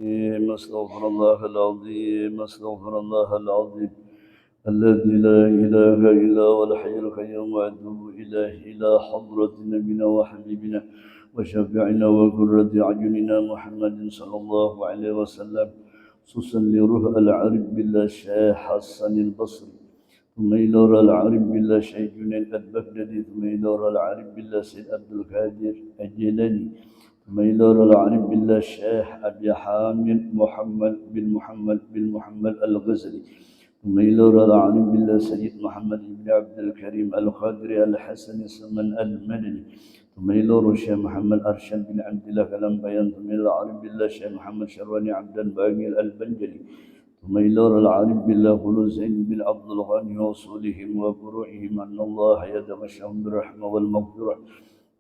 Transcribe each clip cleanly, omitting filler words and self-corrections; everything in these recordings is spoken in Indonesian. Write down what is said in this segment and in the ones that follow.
استغفر الله العظيم استغفر الله العظيم الذي لا إله إلا هو الحي القيوم وأتوب إليه إلى حضرة نبينا وحبيبنا وشفيعنا وقرة أعيننا محمد صلى الله عليه وسلم خصوصا لروح العارف بالله شيخ حسن البصري ثم إلى العارف بالله شيخ جنيد البغدادي ثم إلى العارف بالله سيد عبد القادر الجيلاني ثم إلى العارف بالله الشيخ أبي حامد محمد بن محمد الغزالي ثم إلى العارف بالله سيد محمد بن عبد الكريم الخضري الحسن السمن المدني ثم إلى الشيخ محمد أرشد بن عبد الله كلام بيان ثم إلى العارف بالله الشيخ محمد شراني عبد الباقي البنجلي ثم إلى العارف بالله خلود زين بن عبد الغني وصولهم وفروعهم أن الله يتغشهم بالرحمة والمغفرة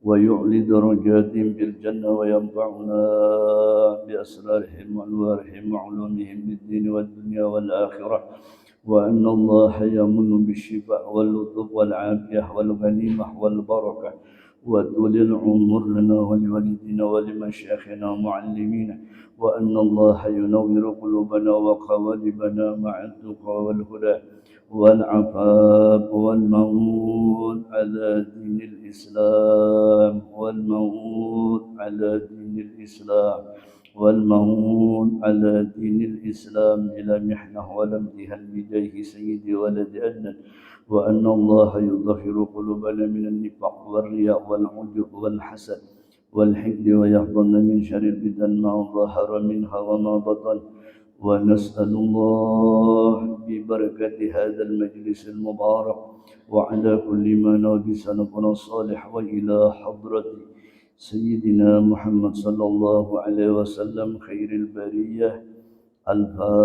ويعلي درجاتهم بالجنة وينفعنا بأسرارهم وأنوارهم وعلومهم بالدين والدنيا والآخرة وأن الله يمن بالشفاء واللطف والعافية والغنيمة والبركة وطول العمر لنا ولوالدينا ولمشايخنا ومعلمينا وأن الله ينور قلوبنا وقوالبنا مع التقى والهدى والعفاف والموت على دين الإسلام والموت على دين الإسلام والموت على دين الإسلام إلى محنة ولم تهن بجاه سيدي ولد أدنى وأن الله يطهر قلوبنا من النفاق والرياء والعجب والحسد والحقد ويحفظنا من شر الفتن ما ظهر منها وما بطن ونسأل الله ببركة هذا المجلس المبارك وعلى كل ما نبي سلفنا الصالح وإلى حضرة سيدنا محمد صلى الله عليه وسلم خير البرية الفاتحة.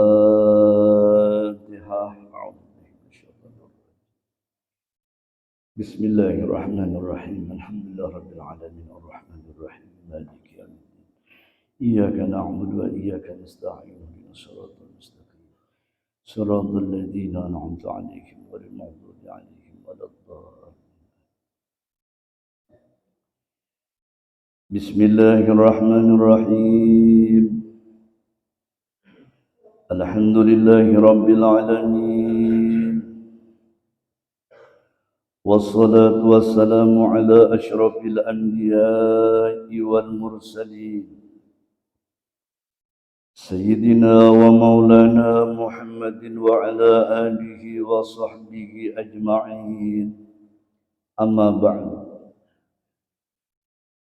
بسم الله الرحمن الرحيم الحمد لله رب العالمين الرحمن الرحيم مالك يوم الدين إياك نعبد وإياك نستعين اهدنا الصراط المستقيم صراط الذين أنعمت عليهم غير المغضوب عليهم ولا الضالين. بسم الله الرحمن الرحيم الحمد لله رب العالمين والصلاة والسلام على أشرف الأنبياء والمرسلين سيدنا ومولانا محمد وعلى آله وصحبه أجمعين أما بعد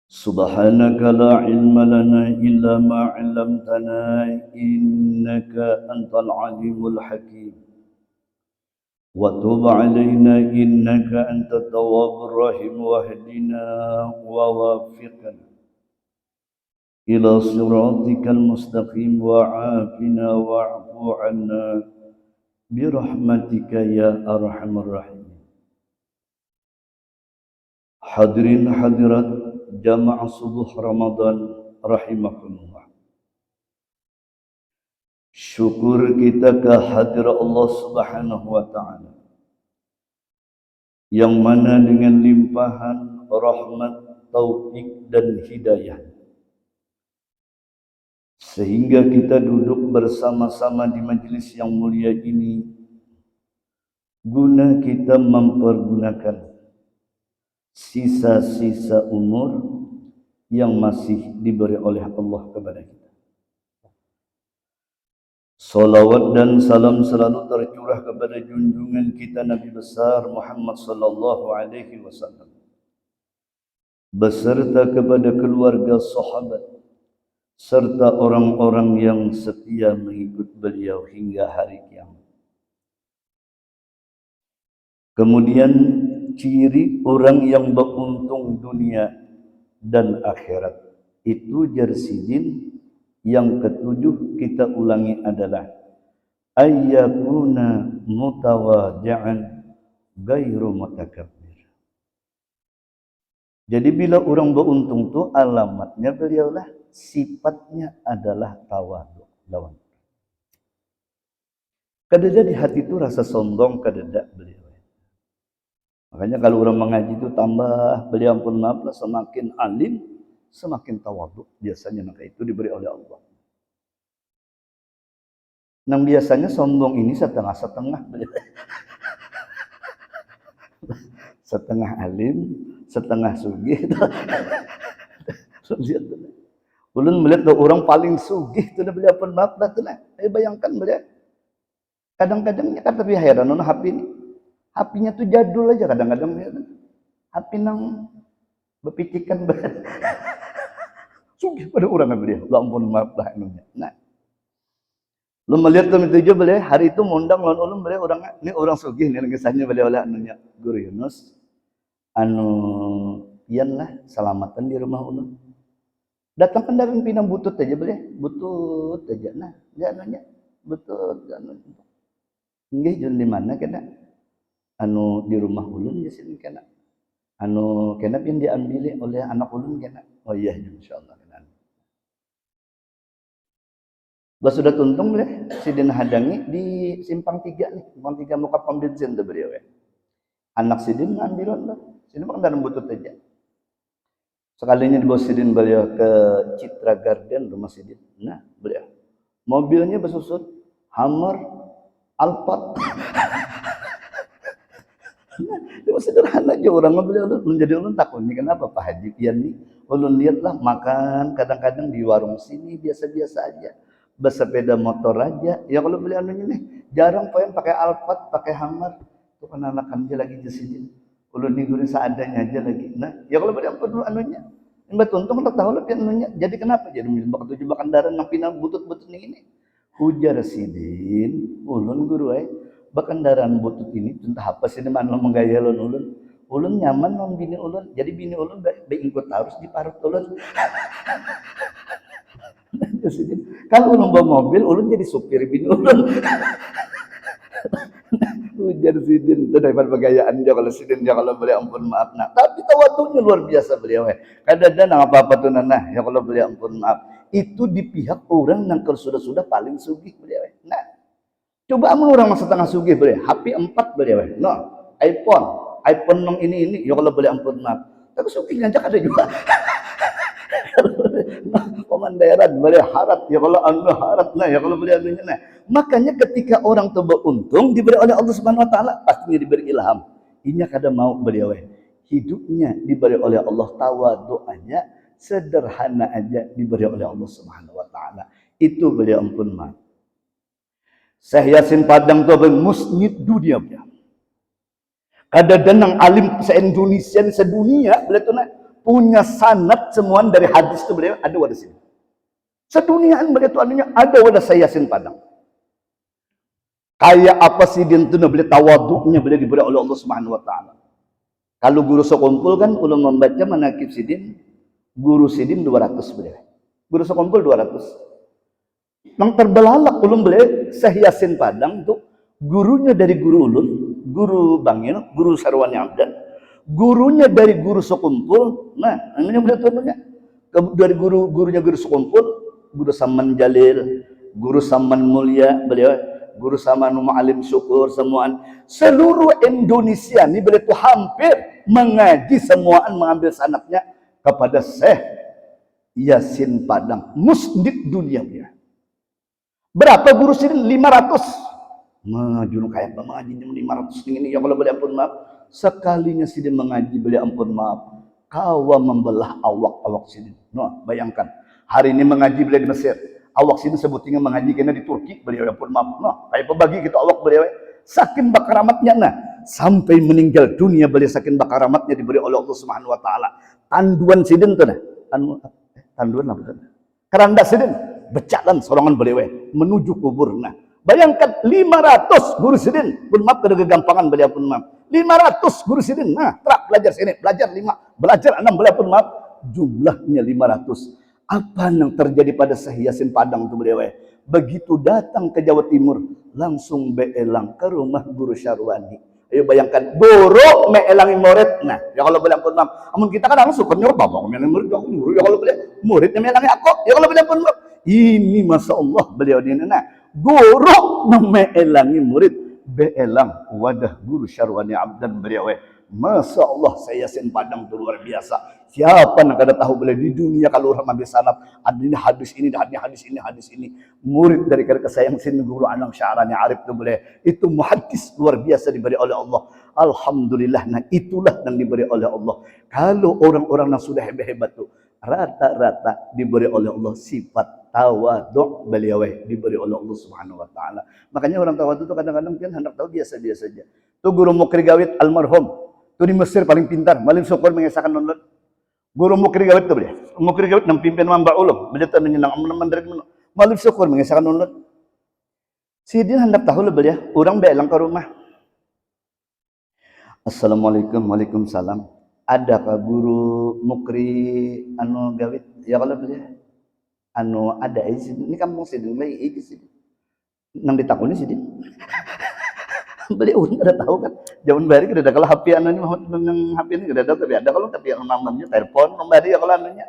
سبحانك لا علم لنا إلا ما علمتنا إنك أنت العليم الحكيم وتب علينا إنك أنت التواب الرحيم واهدنا ووفقنا إلى صراطك المستقيم وعافنا واعف عنا برحمتك يا أرحم الراحمين. Hadirin hadirat jamaah subuh Ramadan rahimakumullah. Syukur kita kehadirat Allah Subhanahu wa taala yang mana dengan limpahan rahmat, taufik dan hidayah sehingga kita duduk bersama-sama di majlis yang mulia ini guna kita mempergunakan sisa-sisa umur yang masih diberi oleh Allah kepada kita. Salawat dan salam selalu tercurah kepada junjungan kita Nabi besar Muhammad sallallahu alaihi wasallam beserta kepada keluarga sahabat serta orang-orang yang setia mengikut beliau hingga hari kiamat. Kemudian ciri orang yang beruntung dunia dan akhirat itu jersidin yang ketujuh kita ulangi adalah ayyakuna mutawadi'an gairu mutakabbir. Jadi bila orang beruntung tu alamatnya beliaulah sifatnya adalah tawadhu lawan. Kada jadi hati itu rasa sombong kada dak beliau. Makanya kalau orang mengaji itu tambah beliau pun maaf lah, semakin alim semakin tawadhu biasanya, maka itu diberi oleh Allah. Nang biasanya sombong ini setengah-setengah. Setengah alim, setengah sugih. Lihat tuh. Ulun melihat tuh orang paling sugih tuh beliau pun maaf dah tuh. Bayangkan beliau. Kadang-kadangnya kan tapi heran nona HP ini. HP-nya tuh jadul aja kadang-kadang ya. HP nang bepicikan sugih pada orang beliau. Lu ampun maaf lah ininya. Nah, lu melihat tuh itu beliau hari itu mengundang lawan ulun beliau orang ini orang sugih nih kisahnya beliau oleh anunya Guru Yunus. Pian lah selamatan di rumah ulun. Datang kendaraan pinang butut aja boleh, butut aja. Nah, ya anunya butut anu. Nggih jeung di mana kena? Di rumah ulun ya sini kena. Kena pian diambil oleh anak ulun kena. Oh iya insyaallah kena. Bas sudah tuntung boleh sidin hadangi di simpang 3 nih, simpang 3 muka pom bensin tuh beliau ya. Anak sidin ngambilon lah. Sini mah kendaraan butut aja. Sekalinya dibawa sidin beliau ke Citra Garden rumah sidin. Nah, beliau mobilnya bersusut Hummer, Alphard. Nah, itu sederhana aja orang beliau menjadi ulun takutnya kenapa Pak Haji Pian nih? Ulun lihatlah makan kadang-kadang di warung sini biasa-biasa aja. Bersepeda motor aja. Ya kalau beliau nih jarang poin pakai Alphard, pakai Hummer. Itu kan anakan aja lagi di sidin. Ulun nigurin seadanya aja lagi. Nah, ya kalau beliau perlu anunya. Mbak tuntung tak tahu lah anunya. Jadi kenapa jadi milih tujuh kendaraan nang pinang butut-butut ini? Hujar sidin, ulun guru kendaraan butut ini entah apa sih mana menggaya ulun. Ulun nyaman non bini ulun. Jadi bini ulun beingkut harus diparut ulun. Kalau ulun bawa mobil, ulun jadi supir bini ulun. Ujar sidin itu daripada pegayaan dia kalau sidin dia kalau beliau ampun maaf nah tapi tawadunya luar biasa beliau kadang-kadang apa-apa tuh nah ya kalau beliau ampun maaf itu di pihak orang yang kalau sudah paling sugih beliau nah coba amal orang setengah sugih beliau HP 4 beliau no iPhone nong ini ya kalau beliau ampun maaf tapi sugihnya aja ada juga pemandaran beliau harat ya kalau anda harat nah ya kalau beliau nah makanya ketika orang itu beruntung diberi oleh Allah Subhanahu wa taala pastinya diberi ilham ini kada mau beliau hidupnya diberi oleh Allah tawadhu aja sederhana aja diberi oleh Allah Subhanahu wa taala itu beliau ampun maaf Syekh Yasin Padang tu musnid dunia beliau kada denang alim se-Indonesia sedunia beliau tu punya sanad semua dari hadis itu beliau ada wadah sini. Seduniaan beliau tu anunya ada wadah Syekh Yasin Padang. Kayak apa sih dia tu beliau tawaduknya beliau diberi oleh Allah Subhanahu wa taala. Kalau guru sekumpul kan ulun membaca manaqib sidin, guru sidin 200 beliau. Guru sekumpul 200. Yang terbelalak ulun beliau Syekh Yasin Padang tu gurunya dari guru ulun, guru Bangil, guru Sarwani Abdan. Gurunya dari guru sekumpul, nah namanya beliau tuanya dari gurunya guru sekumpul, guru Saman Jalil, guru Saman Mulia, beliau guru Saman Mu'alim Syukur semuaan seluruh Indonesia ini beliau tuh hampir mengaji semuaan mengambil sanadnya kepada Syekh Yasin Padang, musnid dunia dia. Berapa guru sini? 500. Majun kayak mengajinya 500 ini ya kalau beliau ampun maaf. Sekalinya sidin mengaji beliau ampun maaf kawa membelah awak sidin. Noh, bayangkan hari ini mengaji beliau di Mesir awak sidin sebutnya mengaji kena di Turki beliau ampun maaf noh kayak pebagi gitu awak beliau saking bakaramatnya nah sampai meninggal dunia beliau saking bakaramatnya diberi oleh Allah Subhanahu wa taala tanduan sidin tuh nah tanduan apa tuh keranda sidin becalan sorangan beliau menuju kubur nah bayangkan 500 guru sidin pun maaf kada kegampangan beliau pun maaf 500 guru sidin nah terak belajar sini belajar 5 belajar 6 beliau pun maaf jumlahnya 500 apa yang terjadi pada Syekh Yasin Padang itu beliau begitu datang ke Jawa Timur langsung beelang ke rumah guru Syarwani ayo bayangkan guru meelangi murid nah ya kalau beliau pun maaf amun kita kan langsung nyoba bapak meelangi murid aku guru ya kalau beliau muridnya meelangi aku ya kalau beliau pun maaf ini Masya Allah beliau ini nah guru meelangi murid beelang wadah guru Syarwani Abdan beliau Masya Allah, saya Yasin Padang itu luar biasa. Siapa yang kada tahu boleh di dunia kalau orang ambil sanad ada ini hadis ini, hadis ini. Murid dari kesayang sini guru Anang Syarani Arif itu boleh. Itu muhaddis luar biasa diberi oleh Allah. Alhamdulillah, nah itulah yang diberi oleh Allah. Kalau orang-orang yang sudah hebat-hebat tuh rata-rata diberi oleh Allah sifat tawadhu beliau diberi oleh Allah Subhanahu wa taala. Makanya orang tawadhu itu kadang-kadang kan hendak tahu biasa-biasa saja. Tuh guru Mukri Gawit almarhum, tuh di Mesir paling pintar, malim syukur mengesahkan nonton. Guru Mukri Gawit tuh dia. Mukri Gawit nang pimpin mamba ulum, beliau tuh menyenang mandiri malim syukur mengesahkan nonton. Sidin hendak tahu lah beliau, orang belang ke rumah. Assalamualaikum, waalaikumsalam. Adakah guru Mukri anu Gawit? Ya kalau beliau. Anu ada ini kampung Sidin lagi iki Sidin. Nang ditakuni Sidin. Beliau udah tahu kan. Zaman bari kada ada kalau HP anu nang HP ini kada ada tapi ada kalau tapi yang namanya telepon nombari ya kalau anunya.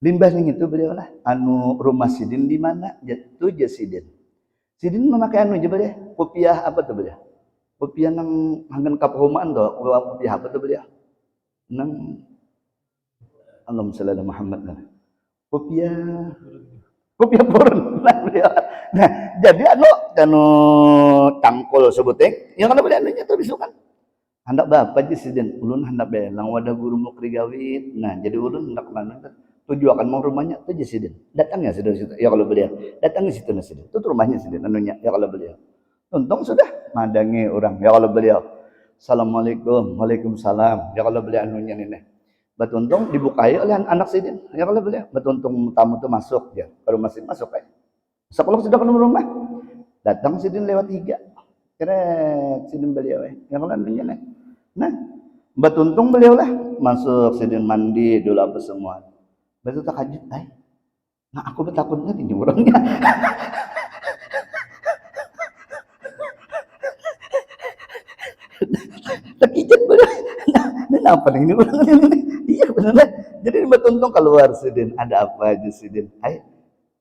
Limbah ning itu beliau lah. Anu rumah Sidin di mana? Jatuh je Sidin. Sidin memakai anu je beliau. Kopiah apa tuh beliau? Kopiah nang hanggan kaperumahan tuh. Kopiah apa tuh beliau? Nang Allahumma shalli ala Muhammad. Kopiah purun. Nah, jadi anu tangkul sebutnya, yang kana beli anunya tuh bisukan. Hendak bapak je Sidin, ulun hendak belang wadah guru Mukri Gawit. Nah, jadi ulun hendak mana tuju akan mau rumahnya tuh je Sidin. Datangnya Sidin situ. Ya kalau beliau, datang ke situ na Sidin. Itu rumahnya Sidin anunya. Ya kalau beliau. Untung sudah madangi orang. Ya kalau beliau. Assalamualaikum, waalaikumsalam. Ya kalau beliau anunya nih. Batuntung dibukai oleh anak Sidin. Ya kalau beliau. Batuntung tamu tuh masuk ya. Kalau masih masuk kayak. Sekolah sudah ke rumah. Datang Sidin lewat 3. Keren Sidin beliau yang kalau anunya nih. Nah, batuntung beliau lah masuk Sidin mandi dulu apa semua. Betul tak kajut, nah aku bertakutnya di orangnya. Terkijat bener. Nah, apa nih ini orang ini? Iya benar. Jadi batuntung keluar Sidin, ada apa aja Sidin?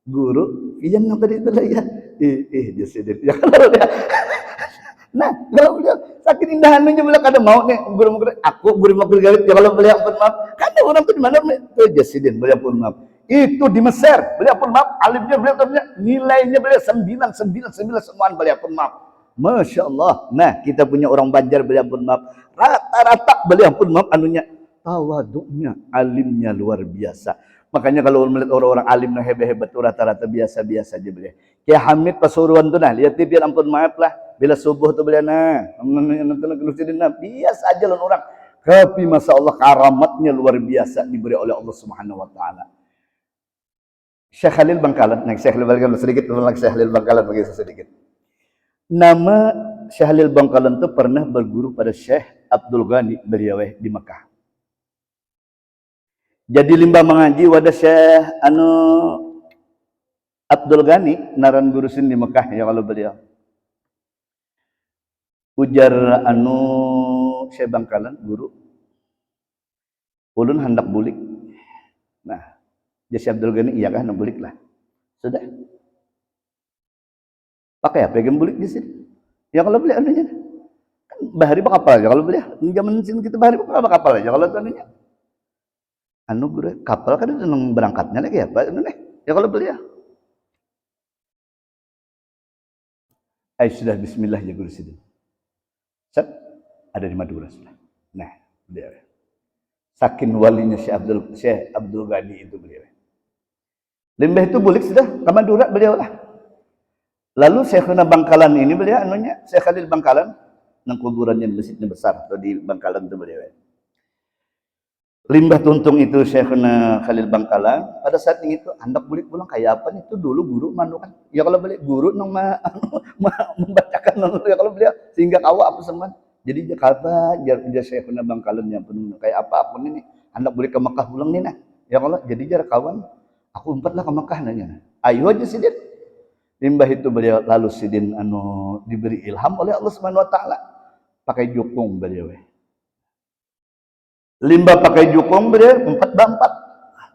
Guru, yang tadi itu lah ya. Dia Sidin. Ya kalau dia. Nah, kalau beliau saking indahannya beliau kada mau nih guru Mukri Gawit ya kalau beliau pun maaf. Kan orang tuh di mana tuh Sidin beliau pun maaf. Itu di Mesir, beliau pun maaf. Alifnya beliau nilainya beliau 999 semuaan beliau pun maaf. Masya Allah. Nah, kita punya orang Banjar beliau pun maaf. Rata-rata beliau pun maaf anunya tawaduknya, alimnya luar biasa. Makanya kalau melihat orang-orang alim yang hebat-hebat itu rata-rata biasa-biasa aja beliau. Kayak Hamid Pasuruan tuh nah, lihat biar ampun maaf lah. Bila subuh tuh beliau biasa aja lah orang. Tapi Masya Allah karamatnya luar biasa diberi oleh Allah Subhanahu Wa Taala. Syekh Khalil Bangkalan, Syekh Khalil Bangkalan sedikit, Syekh Khalil Bangkalan bagi sedikit. Nama Syekh Khalil Bangkalan itu pernah berguru pada Syekh Abdul Ghani beliau di Mekah. Jadi limbah mengaji wadah Syekh Abdul Ghani naran gurusin di Mekah ya kalau beliau. Ujar Syekh Bangkalan guru. Ulun hendak bulik. Nah, Syekh Abdul Ghani iya kan hendak bulik lah. Sudah. Pakai apa yang bulik di sini? Ya kalau beliau anunya. Kan bahari bakapal ya kalau beliau. Zaman sini kita bahari bakapal aja kalau anunya. Guru kapal kan itu berangkatnya lagi ya Pak ya kalau beliau sudah bismillah ya guru Sidin set ada di Madura sudah. Nah beliau saking walinya Syekh Abdul Ghani itu beliau limbah itu bulik sudah ke Madura beliau lah lalu Syekhuna Bangkalan ini beliau Syekh Khalil Bangkalan nang kuburannya masjidnya besar atau di Bangkalan itu beliau limbah tuntung itu Syekhuna Khalil Bangkalan pada saat itu hendak bulik pulang kayak apa nih itu dulu guru manu kan ya kalau beli guru nang membacakan ya kalau beliau sehingga kawa apa semua jadi dia kata dia Syekhuna Bangkalan yang penuh kayak apa pun ini hendak bulik ke Mekah pulang nih nah ya kalau jadi jarak kawan aku umpatlah ke Mekah nanya ayo aja Sidin limbah itu beliau lalu Sidin diberi ilham oleh Allah Subhanahu Wa Taala pakai jukung beliau limbah pakai jukung beliau 4x4.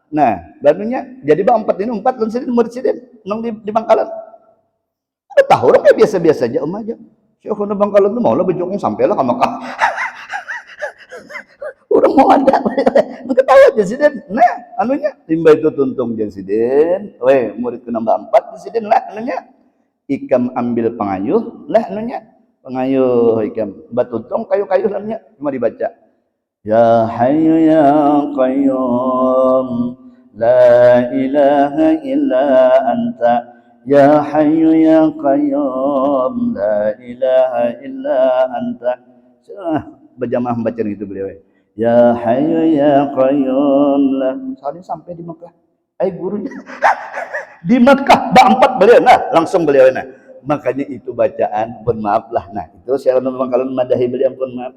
Nah, barunya jadi 4 ini 4 dan Sidin murid Sidin nang di Bangkalan. Ada tahu orang kayak biasa-biasa aja aja. Syekhuna Bangkalan tuh mau lah berjukung sampailah ke Mekah. mau ada. Ketawa Jasiden. Nah, anunya timba itu tuntung Jasiden. Weh, murid ke nambah 4 Jasiden lah anunya. Ikam ambil pengayuh lah anunya. Pengayuh ikam. Batutung kayu-kayu anunya cuma dibaca. Ya Hayyu ya Qayyum la ilaha illa anta. Ya Hayyu ya Qayyum la ilaha illa anta. Berjamaah membaca itu beliau. Ya Hayyu ya Qayyum la. Soalnya sampai di Mekah. Gurunya di Mekah bak 4 beliau. Nah, langsung beliau nah. Makanya itu bacaan, pun maaf lah. Nah, itu saya memang kalau madahi beliau pun maaf.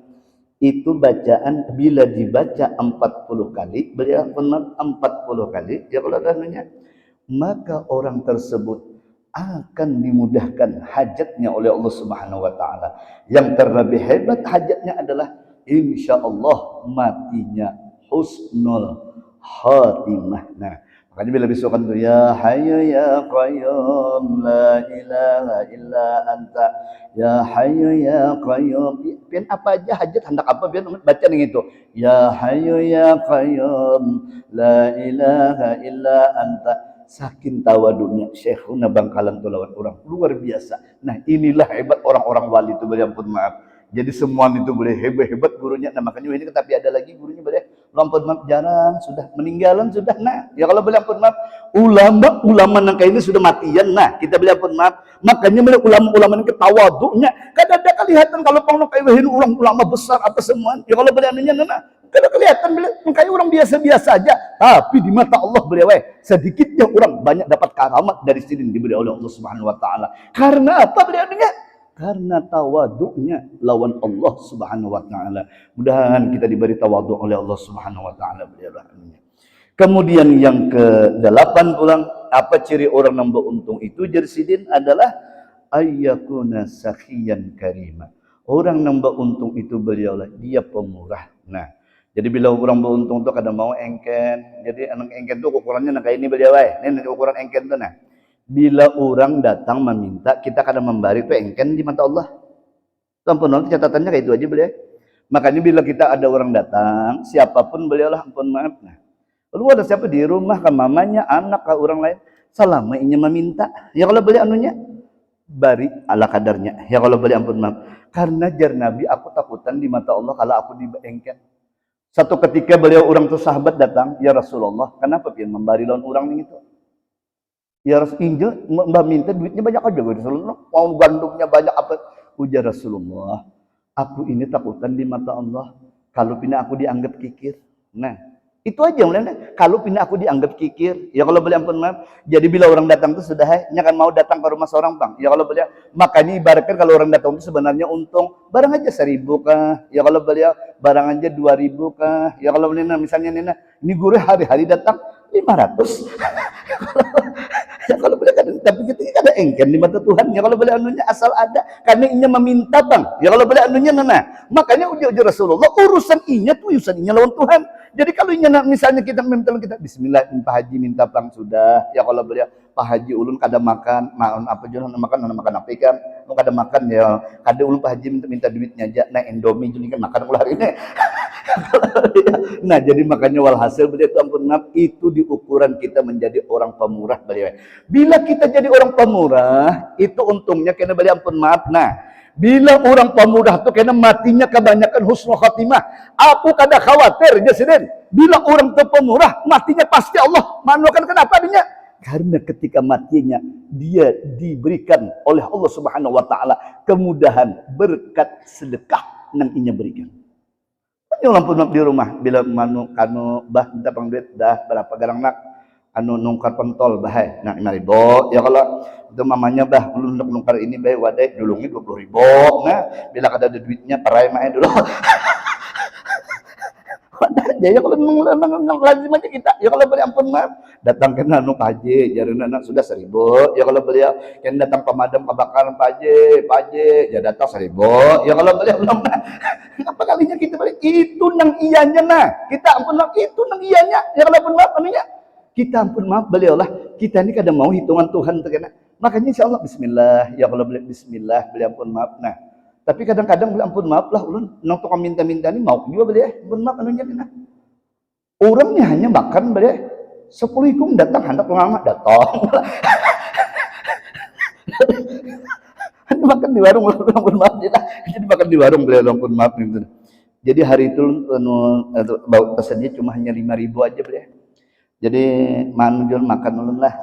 Itu bacaan bila dibaca 40 kali, beliau pun maaf 40 kali. Ya kalau adanya, maka orang tersebut akan dimudahkan hajatnya oleh Allah Subhanahu wa taala. Yang terlebih hebat hajatnya adalah insyaallah matinya husnul khatimah. Nah, makanya bila bisukan tu ya Hayyu ya Qayyum la ilaha illa anta. Ya Hayyu ya Qayyum. Pian apa aja hajat hendak apa pian baca ning itu. Ya Hayyu ya Qayyum la ilaha illa anta. Saking tawadunya Syekhuna Bangkalan tu lawan orang luar biasa. Nah, inilah hebat orang-orang wali itu beliau pun maaf. Jadi semua itu boleh hebat-hebat gurunya. Nah, makanya ini tapi ada lagi gurunya boleh lampun maaf jarang sudah meninggalan sudah. Nah, ya kalau beliau pun maaf ulama yang kayak ini sudah matian. Nah, kita beliau pun maaf. Makanya beliau ulama-ulama ini ketawadunya. Kadang ada kelihatan kalau pang kayak ini orang ulama besar apa semua. Ya kalau beliau nanya nah, kalau kelihatan beliau kayak orang biasa-biasa aja. Tapi di mata Allah beliau sedikitnya orang banyak dapat karamat dari sini diberi oleh Allah Subhanahu wa taala. Karena apa beliau dengar? Karena tawaduknya lawan Allah Subhanahu wa taala. Mudah-mudahan kita diberi tawaduk oleh Allah Subhanahu wa taala beliau. Kemudian yang ke-8 pulang, apa ciri orang yang beruntung itu Jersidin adalah ayyakuna sakhiyan karima. Orang yang beruntung itu beliau dia pemurah. Nah, jadi bila orang beruntung itu kadang mau engken. Jadi anak engken itu ukurannya kayak ini beliau ini ukuran engken itu nah. Bila orang datang meminta, kita kadang memberi itu engken di mata Allah. Ampun, catatannya kayak itu aja beliau. Makanya bila kita ada orang datang, siapapun beliau lah ampun maaf. Nah, lalu ada siapa di rumah ke mamanya, anak ke orang lain, selama ingin meminta, ya kalau beliau anunya, bari ala kadarnya. Ya kalau beliau ampun maaf. Karena jar Nabi, aku takutan di mata Allah kalau aku di engken. Satu ketika beliau orang tuh sahabat datang, ya Rasulullah, kenapa pian membari lawan orang ini itu? Ya Rasulullah, mbak minta duitnya banyak aja Rasulullah. Mau gandumnya banyak apa? Ujar Rasulullah, aku ini takutan di mata Allah kalau pindah aku dianggap kikir. Nah, itu aja mulanya. Kalau pindah aku dianggap kikir, ya kalau beliau ampun maaf. Jadi bila orang datang itu sudah kan mau datang ke rumah seorang bang. Ya kalau beliau, makanya ibaratkan kalau orang datang itu sebenarnya untung barang aja 1.000 kah? Ya kalau beliau barang aja 2.000 kah? Ya kalau beliau misalnya Nina, ini guru hari-hari datang 500. Ya kalau boleh kan, tapi kita ada engken di mata Tuhan. Ya kalau boleh anunya asal ada, karena inya meminta bang. Ya kalau boleh anunya nana. Makanya ujar Rasulullah urusan inya tuh urusan inya lawan Tuhan. Jadi kalau inya misalnya kita minta kita Bismillah, Pak Haji minta bang sudah. Ya kalau boleh Pak Haji ulun kada makan, apa jangan makan apa ikan. Mau kada makan ya, kada ulun Pak Haji minta duitnya aja. Nah Indomie jadi kan makan ulah ini. Nah jadi makanya walhasil beliau itu ampun maaf itu di ukuran kita menjadi orang pemurah beliau. Bila kita jadi orang pemurah itu untungnya kena beliau ampun maaf. Nah bila orang pemurah itu kena matinya kebanyakan husnul khatimah. Aku kada khawatir Jasiden. Bila orang itu pemurah matinya pasti Allah manukan. Kenapa dia? Karena ketika matinya dia diberikan oleh Allah Subhanahu wa taala kemudahan berkat sedekah yang inya berikan. Yang lampun di rumah bila kanu bah minta pang duit dah berapa garang nak anu nungkar pentol bah nak 5.000 ya kalau itu mamanya bah belum nungkar ini bah wadai dulungi 20.000 nah bila kada ada duitnya parai mae dulu ya kalau nang lazim aja kita ya kalau beli ampun maaf datang ke nanu Pak Haji jarina anak sudah 1.000 ya kalau beliau yang datang pemadam kebakaran Pak Haji ya datang 1.000 ya kalau beliau belum apa kalinya kita balik itu nang iyanya nah kita ampun maaf itu nang iyanya ya kalau ampun maaf anunya kita ampun maaf beliau lah kita ini kadang mau hitungan Tuhan terkena makanya insyaallah bismillah ya kalau beliau bismillah beliau ampun maaf nah Tapi kadang-kadang bilang ampun maaf lah ulun nang tukang minta-minta ni mau juga beli ampun maaf anu nya. Orangnya hanya makan beli. Assalamualaikum datang hendak lama datang. Hanya makan di warung ampun maaf dia. Jadi makan di warung beli ampun maaf gitu. Jadi hari itu bau pesannya cuma hanya 5.000 aja beli. Jadi manjul makan ulun lah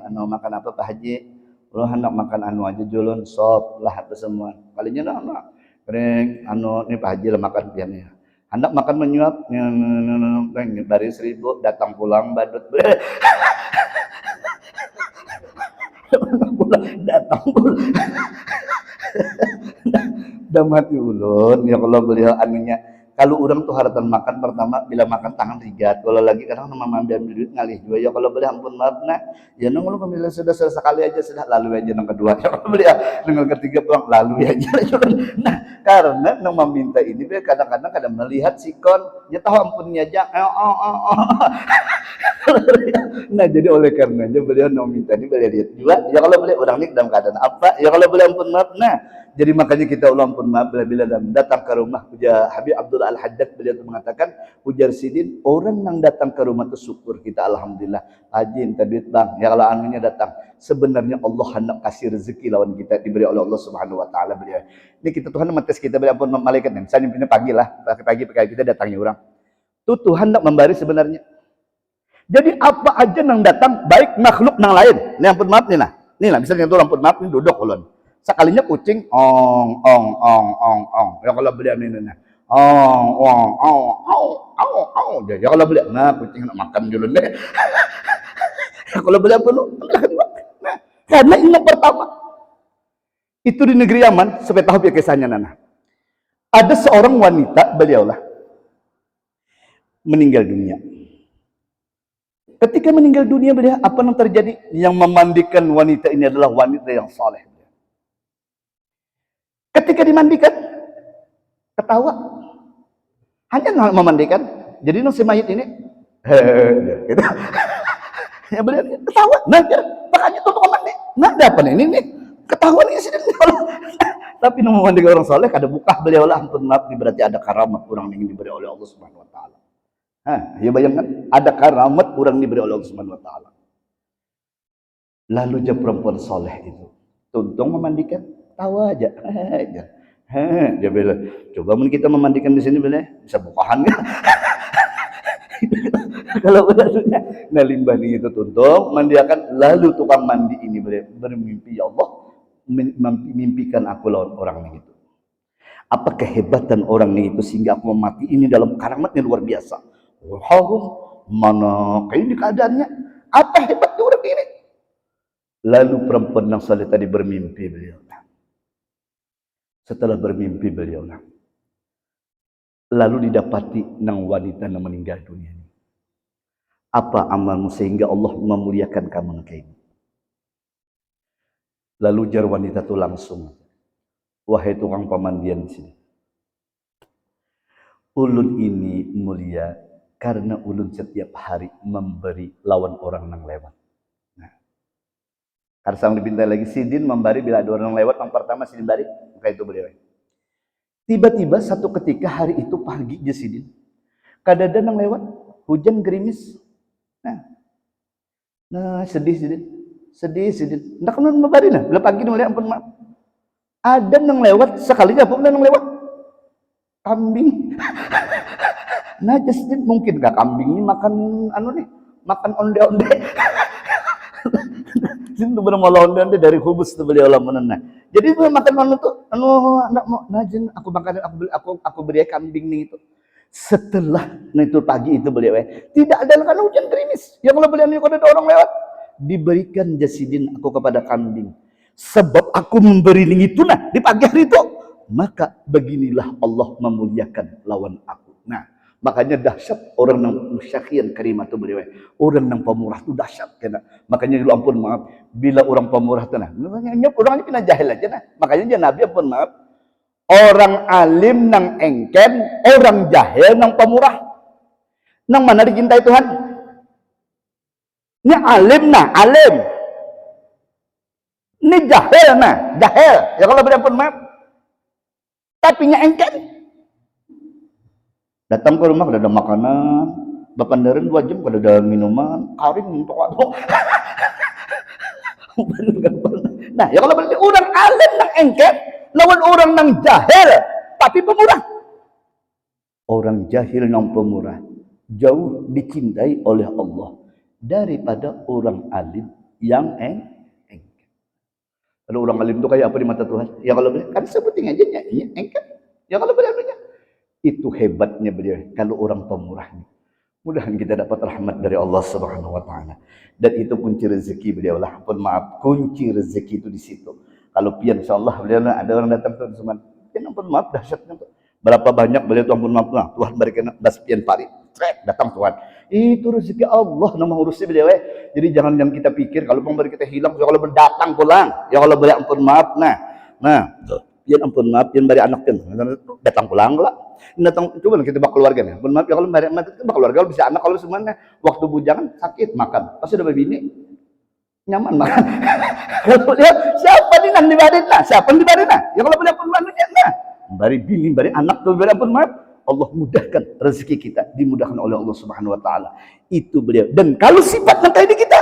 anu makan apa Pak Haji. Ulun hendak makan anu aja julun sop lah apa semua. Kalinya nah kering anu ni Pak Haji lah makan pian ya. Hendak makan menyuap dari 1.000 datang pulang badut. Datang pulang. Dah mati ulun ya kalau beliau anunya kalau orang tuh haratan makan pertama bila makan tangan rigat kalau lagi kadang nama ambil duit ngalih juga ya kalau beli ampun maaf nah ya nang lu pemilihan sudah sekali aja sudah lalu aja nang kedua ya kalau beli nang ketiga pulang lalu aja nah karena nang meminta ini kadang-kadang kadang melihat sikon ya tahu ampunnya aja nah jadi oleh karenanya beliau nang minta ini beliau lihat juga ya kalau beli orang ini dalam keadaan apa ya kalau beli ampun maaf nah jadi makanya kita ulang pun maaf bila datang ke rumah ujar Habib Abdul Al-Haddad beliau itu mengatakan ujar Sidin orang yang datang ke rumah itu syukur kita alhamdulillah haji minta duit bang ya kalau anunya datang sebenarnya Allah hendak kasih rezeki lawan kita diberi oleh Allah Subhanahu wa taala beliau ini kita Tuhan mengetes kita beri ampun malaikat misalnya pagi lah pagi kita datangnya orang itu Tuhan hendak memberi sebenarnya jadi apa aja yang datang baik makhluk yang lain ini ampun maaf nih lah misalnya itu ampun maaf ini duduk ulun sekalinya kucing ong ya kalau beli ini nah ya kalau beli nah kucing nak makan dulu deh ya kalau beli apa lu nah karena ini pertama itu di negeri Yaman supaya tahu ya kisahnya nana ada seorang wanita beliaulah meninggal dunia ketika meninggal dunia beliau apa yang terjadi yang memandikan wanita ini adalah wanita yang saleh. Ketika dimandikan, ketawa. Hanya memandikan. Jadi si mayit ini, gitu. Ya beliau ketawa. Nah, makanya tuh mandi. Nah, ada apa nih? Ini ketawa nih sih. Tapi nung memandikan orang soleh, kada buka beliau lah ampun maaf. Berarti ada karamat orang yang diberi oleh Allah Subhanahu Wa Taala. Ya bayangkan, ada karamat orang diberi oleh Allah Subhanahu Wa Taala. Lalu jam perempuan soleh itu, tuntung memandikan. Tawa aja. Dia bilang, coba kita memandikan di sini bisa bukaan kan? Kalau berartinya, nah limbah ini itu tuntung, mandiakan, lalu tukang mandi ini bermimpi ya Allah, mimpikan aku lawan orang itu. Apa kehebatan orang itu sehingga aku mati ini dalam karamatnya luar biasa. Harum, mana kayak ini keadaannya? Apa hebatnya orang ini? Lalu perempuan yang saleh tadi bermimpi beliau. Setelah bermimpi beliau lalu didapati nang wanita yang meninggal dunia ini. Apa amalmu sehingga Allah memuliakan kamu kayak ini? Lalu jar wanita itu langsung, wahai tukang pemandian di sini. Ulun ini mulia karena ulun setiap hari memberi lawan orang yang lewat. Harus dipintai lagi Sidin memberi bila ada orang lewat yang pertama Sidin bari kayak itu beliau. Tiba-tiba satu ketika hari itu pagi je Sidin. Kadang-kadang yang lewat hujan gerimis. Nah sedih Sidin. Ndak kenal membari nah. Bila pagi mulai ampun maaf. Ada yang lewat sekalinya apa yang lewat? Kambing. Nah Sidin mungkin gak kambing ini makan makan onde-onde. Sintu bermolondan dari hubus tu beliau lah menenang. Jadi dia makan mana tu, anak mau najin aku makan aku beri kambing ni itu. Setelah itu pagi itu beliau tidak ada karena hujan gerimis. Yang kalau beliau ni kalau ada orang lewat diberikan jasidin aku kepada kambing. Sebab aku memberi ni itu di pagi hari itu. Maka beginilah Allah memuliakan lawan aku. Nah, makanya dahsyat orang yang musyakian karimah itu beliau. Orang yang pemurah itu dahsyat kena. Makanya dulu ampun maaf bila orang pemurah itu orangnya kena jahil aja Makanya dia Nabi ampun maaf. Orang alim nang engken, orang jahil nang pemurah. Nang mana dicintai Tuhan? Ini alim alim. Ini jahil jahil. Ya kalau beri ampun maaf. Tapi nya engken. Datang ke rumah kada ada makanan, bapandaran 2 jam kada ada minuman, karing tok. Nah, ya kalau berarti orang alim nang engken lawan orang nang jahil tapi pemurah. Orang jahil nang pemurah jauh dicintai oleh Allah daripada orang alim yang engken. Kalau orang alim itu kayak apa di mata Tuhan? Ya kalau boleh kan sebutin aja engken. Ya kalau boleh itu hebatnya beliau kalau orang pemurah. Mudahan kita dapat rahmat dari Allah Subhanahu wa taala. Dan itu kunci rezeki beliau lah. Pun maaf, kunci rezeki itu di situ. Kalau pian insyaallah beliau ada orang datang tuh cuman, "Pian ampun maaf dahsyatnya tuh." Berapa banyak beliau tuh ampun maaf lah. Tuhan berikan bas pian parit. Datang Tuhan. Itu rezeki Allah nama urusnya beliau. Jadi jangan yang kita pikir kalau pemberi kita hilang, ya kalau berdatang pulang, ya kalau beliau ampun maaf. Nah, pian ampun maaf, pian bari anak pian datang pulang lah. Datang coba kita bak keluarga nih. Maaf ya kalau mati itu bak keluarga kalau bisa anak kalau semuanya waktu bujangan sakit makan. Pasti udah bini nyaman makan. Kalau lihat siapa nih nang dibarin lah, siapa yang dibarin lah. Ya kalau boleh pun manusia nah. Bari bini, bari anak tuh bari pun maaf. Allah mudahkan rezeki kita, dimudahkan oleh Allah Subhanahu wa taala. Itu beliau. Dan kalau sifat nanti di kita,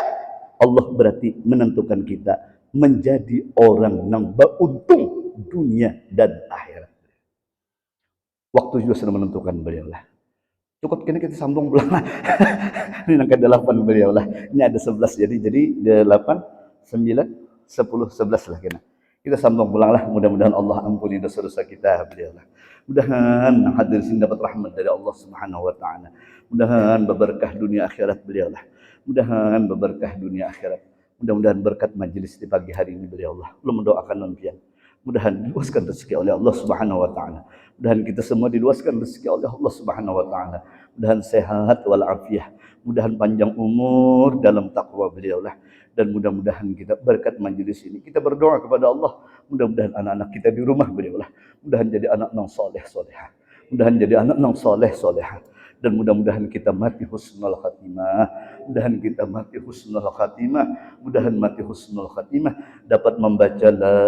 Allah berarti menentukan kita menjadi orang yang beruntung dunia dan akhirat. Waktu juga sudah menentukan beliau lah. Cukup kini kita sambung pulang lah. Ini angka 8 beliau lah. Ini ada 11 jadi 8, 9, 10, 11 lah kena. Kita sambung pulang lah. Mudah-mudahan Allah ampuni dosa-dosa kita beliau lah. Mudah-mudahan hadir sini dapat rahmat dari Allah Subhanahu wa taala. Mudah-mudahan berberkah dunia akhirat beliau lah. Mudah-mudahan berberkah dunia akhirat. Mudah-mudahan berkat majelis di pagi hari ini beliau lah. Belum mendoakan non-pian. Mudah-mudahan diluaskan rezeki oleh Allah Subhanahu wa taala. Mudah-mudahan kita semua diluaskan rezeki oleh Allah Subhanahu wa taala. Mudah-mudahan sehat wal afiah. Mudah-mudahan panjang umur dalam takwa beliau lah. Dan mudah-mudahan kita berkat majelis ini kita berdoa kepada Allah. Mudah-mudahan anak-anak kita di rumah beliau lah. Mudah-mudahan jadi anak yang soleh solehah. Mudah-mudahan jadi anak yang soleh solehah. Dan mudah-mudahan kita mati husnul khatimah. Mudah-mudahan kita mati husnul khatimah. Mudah-mudahan mati husnul khatimah dapat membaca la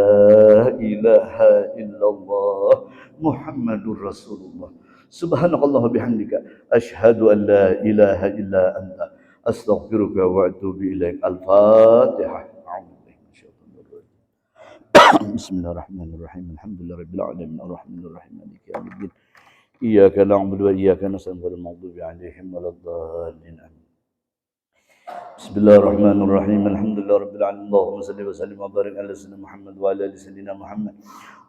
ilaha illallah Muhammadur Rasulullah. Subhanallah bihamdika asyhadu an la ilaha illa anta astaghfiruka wa atubu ilaik. Al-Fatihah. Bismillahirrahmanirrahim. Alhamdulillahirabbil alamin arrahmanir rahim maliki yaumiddin. Iyyaka na'budu wa iyyaka nasta'in ihdinas siratal alaihim waladdallin. Bismillahirrahmanirrahim. Alhamdulillahirabbil alamin. Allahumma shalli wa sallim wa barik ala sayyidina Muhammad wa ala ali sayyidina Muhammad.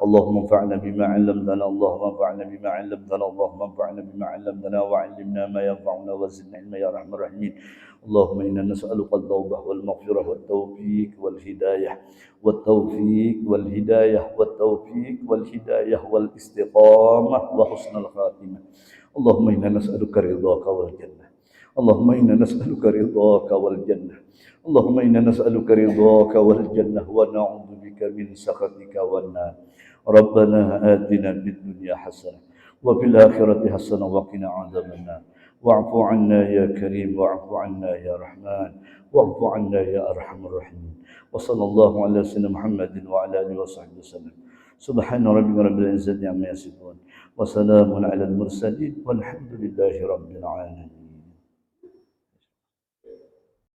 Allahumma anfa'na bima 'allamtana. Allahumma anfa'na bima 'allamtana. Allahumma anfa'na bima 'allamtana wa 'allimna ma yanfa'una wa zidna 'ilma ya arhamar rahimin. Allahumma inna nas'aluka at-taubah wal maghfirah wat tawfiq wal hidayah wat tawfiq wal hidayah wat tawfiq wal hidayah wal istiqamah wa husnul khatimah. Allahumma inna nas'aluka ridhaka wal jannah. Allahumma inna nas'aluka ridhaka wal jannah. Allahumma inna nas'aluka ridhaka wal jannah wa na'udzu bika min sakhatika wan nar. Rabbana atina fid dunya hasanah wa fil akhirati hasanah wa qina adzaban nar. Wa'fu 'anna ya karim wa'fu 'anna ya rahman wa'fu 'anna ya arhamar rahimin. Wa sallallahu ala sayyidina Muhammadin wa ala alihi wa sahbihi wasallam. Subhana rabbika rabbil izzati amma yasifun wa salamun 'alal mursalin walhamdulillahi rabbil alamin.